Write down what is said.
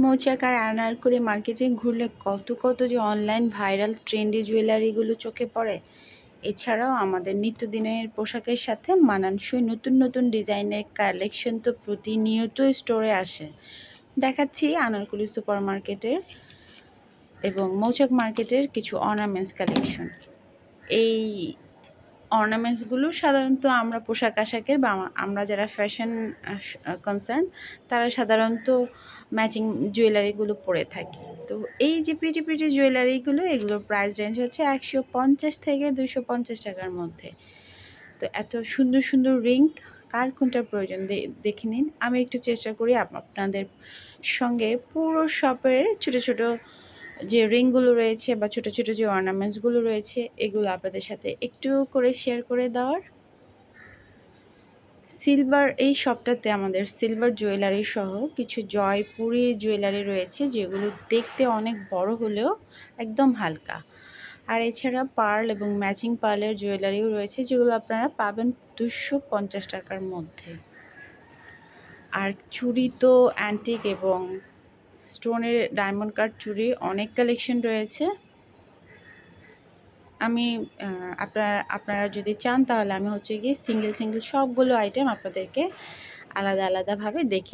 মৌচাক আর আনারকলি মার্কেটে ঘুরলে কত যে অনলাইন ভাইরাল ট্রেন্ডি জুয়েলারিগুলো চোখে পড়ে। এছাড়াও আমাদের নিত্যদিনের পোশাকের সাথে মানানসই নতুন ডিজাইনের কালেকশন তো প্রতিনিয়ত স্টোরে আসে। দেখাচ্ছি আনারকলি সুপার মার্কেটের এবং মৌচাক মার্কেটের কিছু অর্নামেন্টস কালেকশন। এই অর্নামেন্টসগুলো সাধারণত আমরা পোশাক আশাকের বা আমরা যারা ফ্যাশন কনসার্ন তারা সাধারণত ম্যাচিং জুয়েলারিগুলো পরে থাকি। তো এই যে প্রিটি জুয়েলারিগুলো এগুলোর প্রাইস রেঞ্জ হচ্ছে 150 থেকে 250 টাকার মধ্যে। তো এত সুন্দর রিং কার কোনটা প্রয়োজন দেখে নিন। আমি একটু চেষ্টা করি আপনাদের সঙ্গে পুরো শপের ছোট যে রিংগুলো রয়েছে বা ছোট যে অর্নামেন্টসগুলো রয়েছে এগুলো আপনাদের সাথে একটু করে শেয়ার করে দেওয়ার। সিলভার এই শপটাতে আমাদের সিলভার জুয়েলারি সহ কিছু জয়পুরি জুয়েলারি রয়েছে যেগুলো দেখতে অনেক বড় হলেও একদম হালকা। আর এছাড়া পার্ল এবং ম্যাচিং পার্লের জুয়েলারিও রয়েছে যেগুলো আপনারা পাবেন 250 টাকার মধ্যে। আর চুড়ি তো অ্যান্টিক এবং স্টোনের ডায়মন্ড কাট চুড়ি অনেক কালেকশন রয়েছে। আমি আপনারা যদি চান তাহলে আমি হচ্ছে গিয়ে সিঙ্গেল সবগুলো আইটেম আপনাদেরকে আলাদাভাবে দেখিয়ে